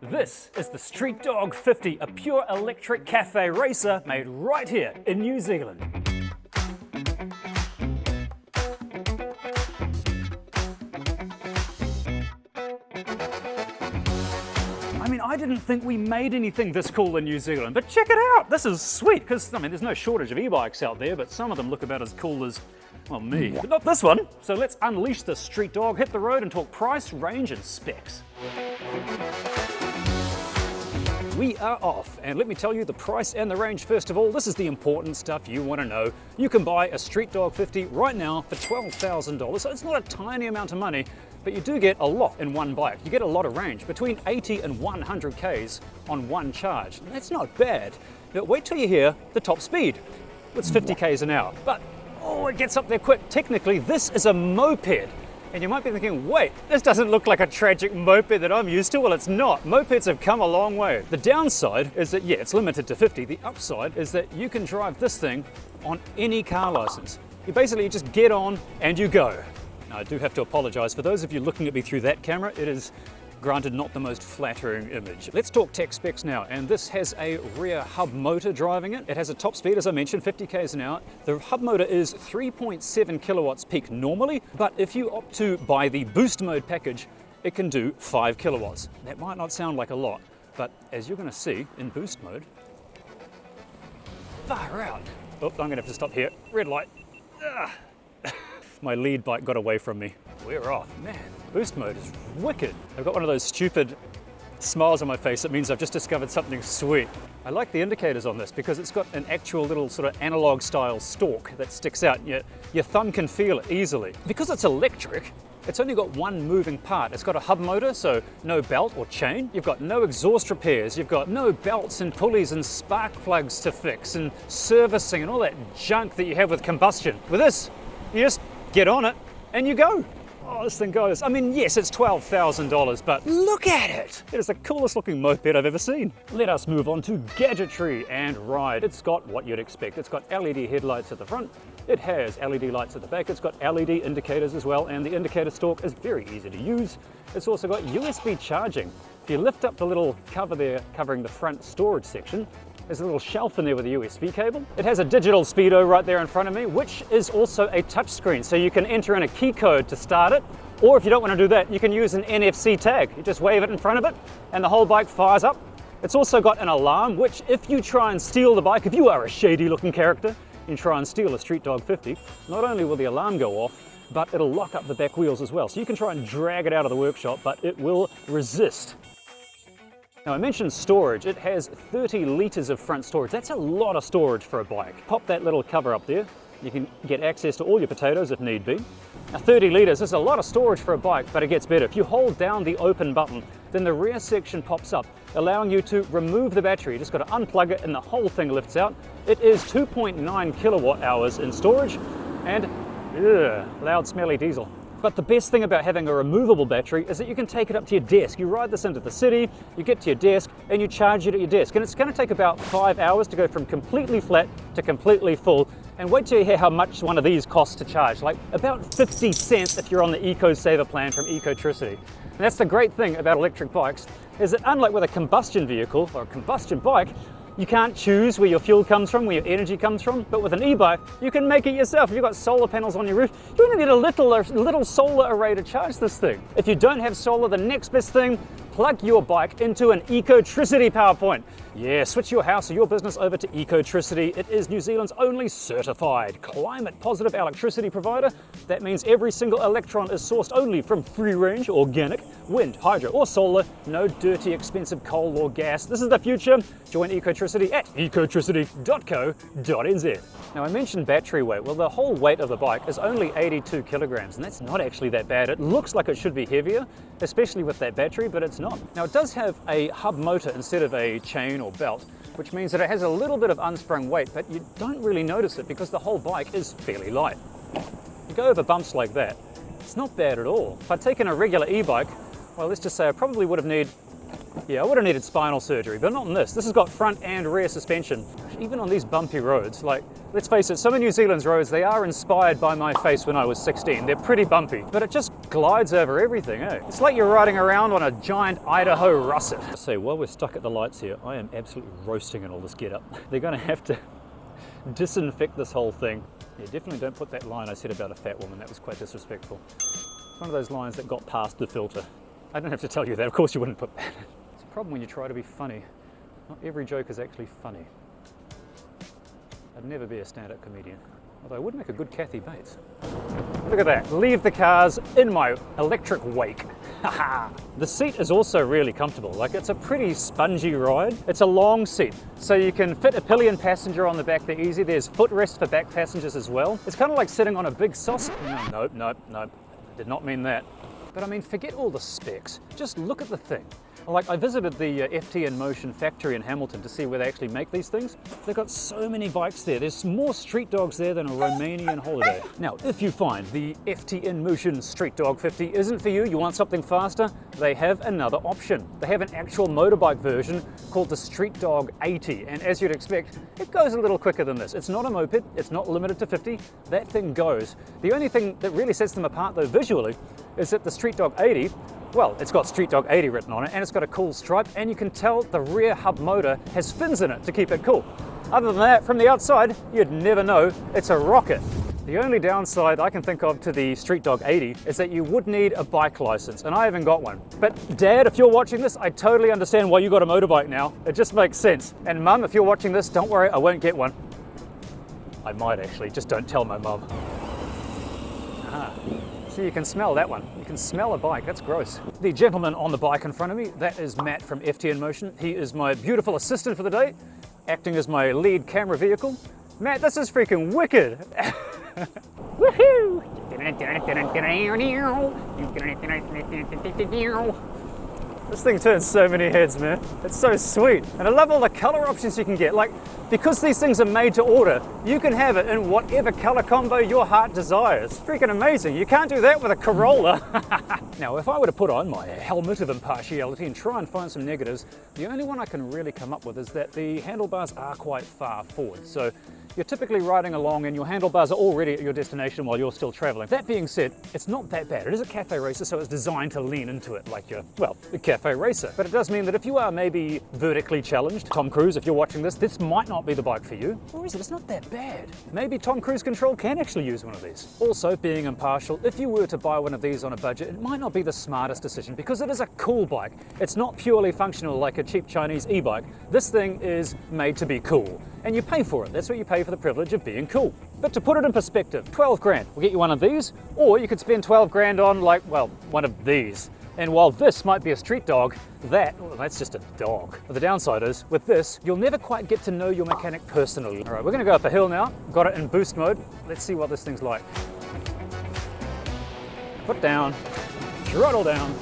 This is the Streetdog 50, a pure electric cafe racer made right here in New Zealand. I mean, I didn't think we made anything this cool in New Zealand, but check it out. This is sweet, because, I mean, there's no shortage of e-bikes out there, but some of them look about as cool as, well, me. But not this one. So let's unleash the Streetdog, hit the road and talk price, range and specs. We are off, and let me tell you the price and the range first of all. This is the important stuff you want to know. You can buy a Streetdog 50 right now for $12,000, so it's not a tiny amount of money, but you do get a lot in one bike. You get a lot of range, between 80 and 100 Ks on one charge. That's not bad, but wait till you hear the top speed. It's 50 Ks an hour, but oh, it gets up there quick. Technically, this is a moped. And you might be thinking, wait, this doesn't look like a tragic moped that I'm used to. Well, it's not. Mopeds have come a long way. The downside is that, yeah, it's limited to 50. The upside is that you can drive this thing on any car license. You basically just get on and you go. Now, I do have to apologize for those of you looking at me through that camera. It is, granted, not the most flattering image. Let's talk tech specs now, and this has a rear hub motor driving it. It has a top speed, as I mentioned, 50 Ks an hour. The hub motor is 3.7 kilowatts peak normally, but if you opt to buy the boost mode package, it can do 5 kilowatts. That might not sound like a lot, but as you're going to see in boost mode, far out. Oh, I'm going to have to stop here. Red light. My lead bike got away from me. We're off. Man, boost mode is wicked. I've got one of those stupid smiles on my face. That means I've just discovered something sweet. I like the indicators on this because it's got an actual little sort of analog style stalk that sticks out. Your thumb can feel it easily. Because it's electric, it's only got one moving part. It's got a hub motor, so no belt or chain. You've got no exhaust repairs. You've got no belts and pulleys and spark plugs to fix and servicing and all that junk that you have with combustion. With this, you just get on it and you go. Oh, this thing goes. I mean, yes, it's $12,000, but look at it. It is the coolest looking moped I've ever seen. Let us move on to Gadgetry and Ride. It's got what you'd expect. It's got LED headlights at the front. It has LED lights at the back. It's got LED indicators as well, and the indicator stalk is very easy to use. It's also got USB charging. If you lift up the little cover there covering the front storage section, there's a little shelf in there with a USB cable. It has a digital speedo right there in front of me, which is also a touchscreen. So you can enter in a key code to start it, or if you don't want to do that, you can use an NFC tag. You just wave it in front of it and the whole bike fires up. It's also got an alarm, which if you try and steal the bike, if you are a shady looking character, you try and steal a Streetdog 50, not only will the alarm go off, but it'll lock up the back wheels as well. So you can try and drag it out of the workshop, but it will resist. Now, I mentioned storage. It has 30 litres of front storage. That's a lot of storage for a bike. Pop that little cover up there. You can get access to all your potatoes if need be. Now, 30 litres is a lot of storage for a bike, but it gets better. If you hold down the open button, then the rear section pops up, allowing you to remove the battery. You just got to unplug it and the whole thing lifts out. It is 2.9 kilowatt hours in storage and loud, smelly diesel. But the best thing about having a removable battery is that you can take it up to your desk. You ride this into the city, you get to your desk, and you charge it at your desk. And it's going to take about 5 hours to go from completely flat to completely full. And wait till you hear how much one of these costs to charge. Like about 50 cents if you're on the EcoSaver plan from Ecotricity. And that's the great thing about electric bikes, is that unlike with a combustion vehicle or a combustion bike, you can't choose where your fuel comes from, where your energy comes from, but with an e-bike, you can make it yourself. If you've got solar panels on your roof, you only need a little solar array to charge this thing. If you don't have solar, the next best thing, plug your bike into an Ecotricity power point. Yeah, switch your house or your business over to Ecotricity. It is New Zealand's only certified climate positive electricity provider. That means every single electron is sourced only from free range, organic, wind, hydro or solar, no dirty expensive coal or gas. This is the future. Join Ecotricity at ecotricity.co.nz. Now, I mentioned battery weight. Well, the whole weight of the bike is only 82 kilograms, and that's not actually that bad. It looks like it should be heavier, especially with that battery, but it's not. Now, it does have a hub motor instead of a chain or belt, which means that it has a little bit of unsprung weight, but you don't really notice it because the whole bike is fairly light. You go over bumps like that, it's not bad at all. If I'd taken a regular e-bike, well, let's just say I probably would have needed spinal surgery, but not in this. This has got front and rear suspension. Even on these bumpy roads, like, let's face it, some of New Zealand's roads, they are inspired by my face when I was 16. They're pretty bumpy, but it just glides over everything, eh? It's like you're riding around on a giant Idaho russet. So while we're stuck at the lights here, I am absolutely roasting in all this getup. They're gonna have to disinfect this whole thing. Yeah, definitely don't put that line I said about a fat woman. That was quite disrespectful. It's one of those lines that got past the filter. I don't have to tell you that. Of course you wouldn't put that. It's a problem when you try to be funny. Not every joke is actually funny. I'd never be a stand-up comedian. Although I would make a good Kathy Bates. Look at that. Leave the cars in my electric wake. Haha. The seat is also really comfortable. Like, it's a pretty spongy ride. It's a long seat, so you can fit a pillion passenger on the back there easy. There's footrest for back passengers as well. It's kind of like sitting on a big saucer. Nope. I did not mean that. But I mean, forget all the specs. Just look at the thing. Like, I visited the FT in Motion factory in Hamilton to see where they actually make these things. They've got so many bikes there. There's more Streetdogs there than a Romanian holiday. Now, if you find the FT in Motion Streetdog 50 isn't for you, you want something faster, they have another option. They have an actual motorbike version called the Streetdog 80, and as you'd expect, it goes a little quicker than this. It's not a moped, it's not limited to 50, that thing goes. The only thing that really sets them apart though visually is that the Streetdog 80, well, it's got Streetdog 80 written on it, and it's got a cool stripe, and you can tell the rear hub motor has fins in it to keep it cool. Other than that, from the outside, you'd never know it's a rocket. The only downside I can think of to the Streetdog 80 is that you would need a bike license, and I haven't got one. But Dad, if you're watching this, I totally understand why you got a motorbike now. It just makes sense. And Mum, if you're watching this, don't worry, I won't get one. I might actually, just don't tell my mum. So you can smell that one. You can smell a bike, that's gross. The gentleman on the bike in front of me, that is Matt from FT in Motion. He is my beautiful assistant for the day, acting as my lead camera vehicle. Matt, this is freaking wicked. Woohoo! This thing turns so many heads, man. It's so sweet. And I love all the color options you can get. Like, because these things are made to order, you can have it in whatever color combo your heart desires. Freaking amazing. You can't do that with a Corolla. Now, if I were to put on my helmet of impartiality and try and find some negatives, the only one I can really come up with is that the handlebars are quite far forward. So you're typically riding along and your handlebars are already at your destination while you're still traveling. That being said, it's not that bad. It is a cafe racer, so it's designed to lean into it like a cafe racer. But it does mean that if you are maybe vertically challenged, Tom Cruise, if you're watching this might not be the bike for you. Or is it? It's not that bad. Maybe Tom Cruise Control can actually use one of these. Also, being impartial, if you were to buy one of these on a budget, it might not be the smartest decision because it is a cool bike. It's not purely functional like a cheap Chinese e-bike. This thing is made to be cool. And you pay for it. That's what you pay for the privilege of being cool. But to put it in perspective, 12 grand will get you one of these, or you could spend 12 grand on one of these. And while this might be a street dog, that's just a dog. But the downside is, with this, you'll never quite get to know your mechanic personally. All right, we're gonna go up a hill now. Got it in boost mode. Let's see what this thing's like. Foot down, throttle down,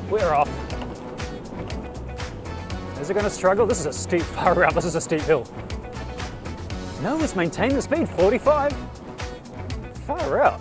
we're off. Is it gonna struggle? This is a steep, far out, this is a steep hill. No, let's maintain the speed, 45. Far out.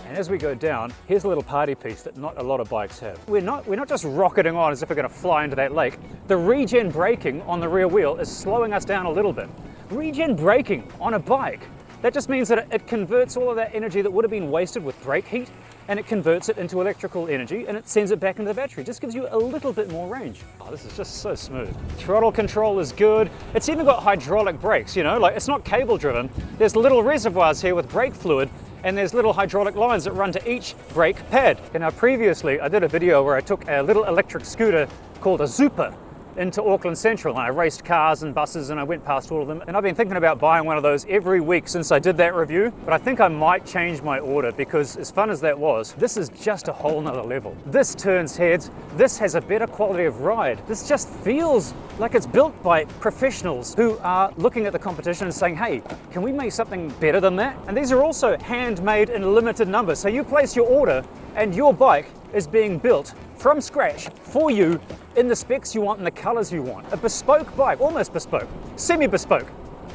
And as we go down, here's a little party piece that not a lot of bikes have. We're not just rocketing on as if we're gonna fly into that lake. The regen braking on the rear wheel is slowing us down a little bit. Regen braking on a bike. That just means that it converts all of that energy that would have been wasted with brake heat, and it converts it into electrical energy, and it sends it back into the battery. Just gives you a little bit more range. Oh, this is just so smooth. Throttle control is good. It's even got hydraulic brakes, you know, like it's not cable driven. There's little reservoirs here with brake fluid, and there's little hydraulic lines that run to each brake pad. And now previously, I did a video where I took a little electric scooter called a Zupa into Auckland Central, and I raced cars and buses and I went past all of them, and I've been thinking about buying one of those every week since I did that review, but I think I might change my order because as fun as that was, this is just a whole nother level. This turns heads, this has a better quality of ride. This just feels like it's built by professionals who are looking at the competition and saying, hey, can we make something better than that? And these are also handmade in limited numbers, so you place your order and your bike is being built from scratch for you in the specs you want and the colors you want. A bespoke bike, almost bespoke, semi-bespoke,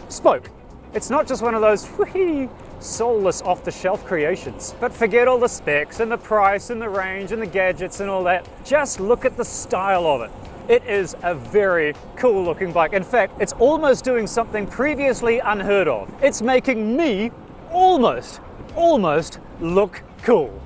spoke. It's not just one of those soulless off-the-shelf creations. But forget all the specs and the price and the range and the gadgets and all that. Just look at the style of it. It is a very cool looking bike. In fact, it's almost doing something previously unheard of. It's making me almost look cool.